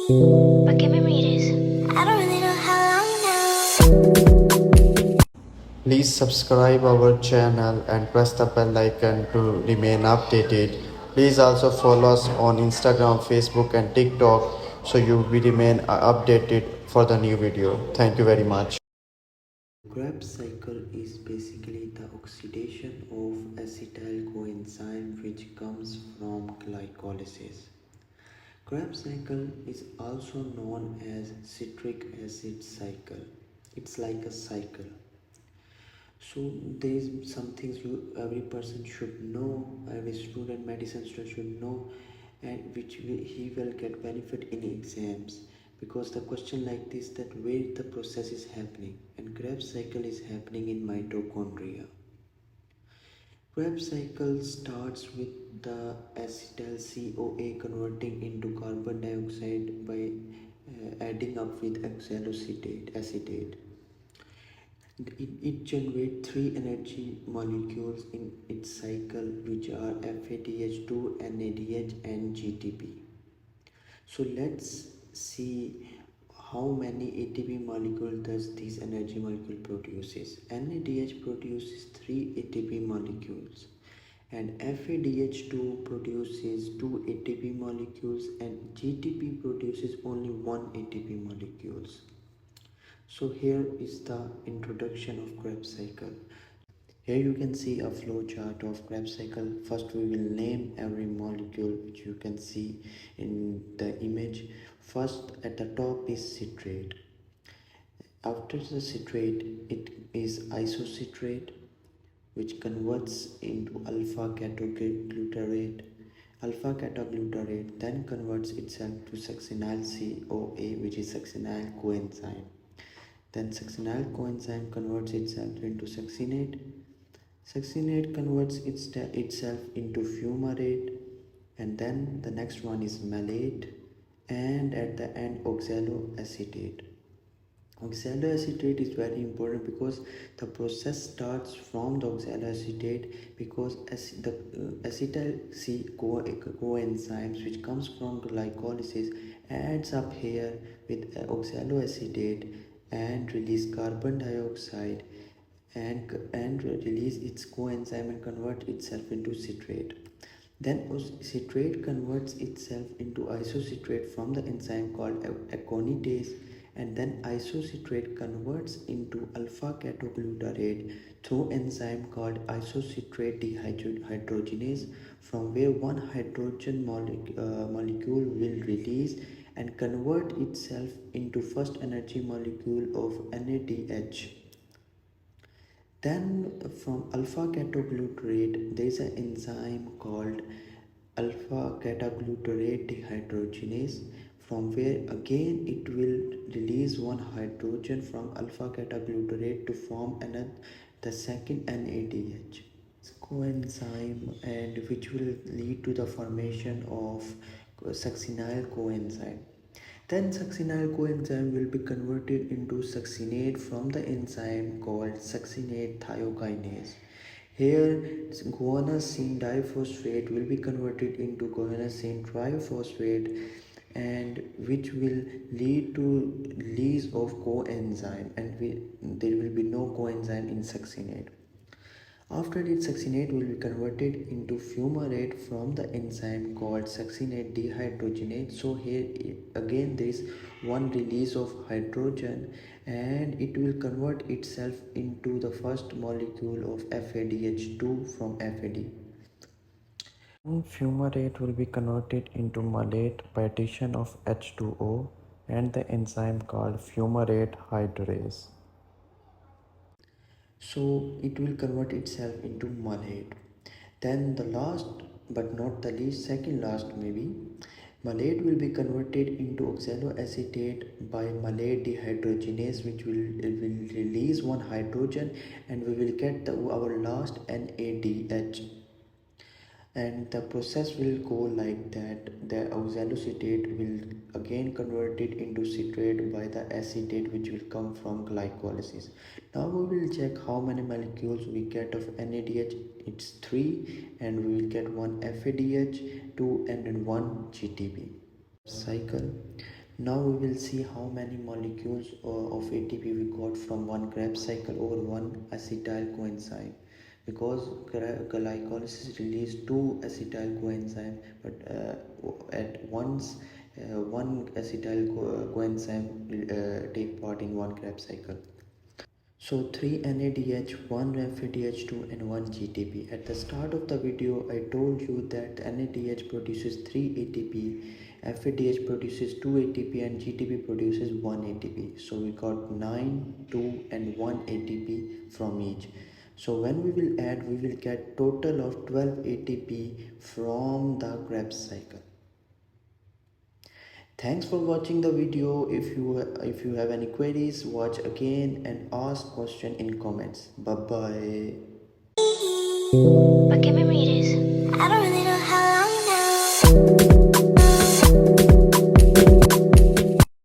But give me readers. I don't really know how long now. Please subscribe our channel and press the bell icon to remain updated. Please also follow us on Instagram, Facebook and TikTok so you will remain updated for the new video. Thank you very much. Krebs cycle is basically the oxidation of acetyl coenzyme which comes from glycolysis. Krebs cycle is also known as citric acid cycle. It's like a cycle. So there is some things every person should know, every student, medicine student should know, and he will get benefit in exams, because the question like this, that where the process is happening, and Krebs cycle is happening in mitochondria. Krebs cycle starts with the acetyl CoA converting into carbon dioxide by adding up with acetate. It generates three energy molecules in its cycle, which are FADH2, NADH and GTP. So let's see how many ATP molecule does this energy molecule produces. NADH produces 3 ATP molecules and FADH2 produces 2 ATP molecules and GTP produces only 1 ATP molecules. So here is the introduction of Krebs cycle. Here you can see a flow chart of Krebs cycle. First we will name every molecule which you can see in the image. First at the top is citrate. After the citrate, it is isocitrate, which converts into alpha ketoglutarate. Alpha ketoglutarate then converts itself to succinyl CoA, which is succinyl coenzyme. Then succinyl coenzyme converts itself into succinate. Succinate converts itself into fumarate, and then the next one is malate, and at the end oxaloacetate. Oxaloacetate is very important because the process starts from the oxaloacetate, because the acetyl coenzymes which comes from glycolysis adds up here with oxaloacetate and release carbon dioxide and release its coenzyme and convert itself into citrate. Then citrate converts itself into isocitrate from the enzyme called aconitase, and then isocitrate converts into alpha ketoglutarate through enzyme called isocitrate dehydrogenase, from where one hydrogen molecule will release and convert itself into first energy molecule of NADH. Then from alpha ketoglutarate, there is an enzyme called alpha ketoglutarate dehydrogenase, from where again it will release one hydrogen from alpha ketoglutarate to form the second NADH coenzyme, and which will lead to the formation of succinyl coenzyme. Then succinyl coenzyme will be converted into succinate from the enzyme called succinate thiokinase. Here guanosine diphosphate will be converted into guanosine triphosphate, and which will lead to release of coenzyme, and there will be no coenzyme in succinate. After it, succinate will be converted into fumarate from the enzyme called succinate dehydrogenase. So here again there is one release of hydrogen, and it will convert itself into the first molecule of FADH2 from FAD. Fumarate will be converted into malate by addition of H2O and the enzyme called fumarate hydrase. So it will convert itself into malate. Then the last but not the least, second last maybe, malate will be converted into oxaloacetate by malate dehydrogenase, which will release one hydrogen, and we will get our last NADH. And the process will go like that. The oxaloacetate will again convert it into citrate by the acetate, which will come from glycolysis. Now we will check how many molecules we get of NADH. It's 3, and we will get one FADH, 2 and then 1 GTP cycle. Now we will see how many molecules of ATP we got from one Krebs cycle over one acetyl coenzyme, because glycolysis release two acetyl coenzyme, but at once one acetyl coenzyme take part in one Krebs cycle. So 3 NADH, 1 FADH2 and 1 GTP. At the start of the video, I told you that NADH produces 3 ATP, FADH produces 2 ATP and GTP produces 1 ATP. So we got 9, 2 and 1 ATP from each. So when we will add, we will get total of 12 ATP from the Krebs cycle. Thanks for watching the video. If you have any queries, watch again and ask question in comments. Bye bye. But give me readers. I don't really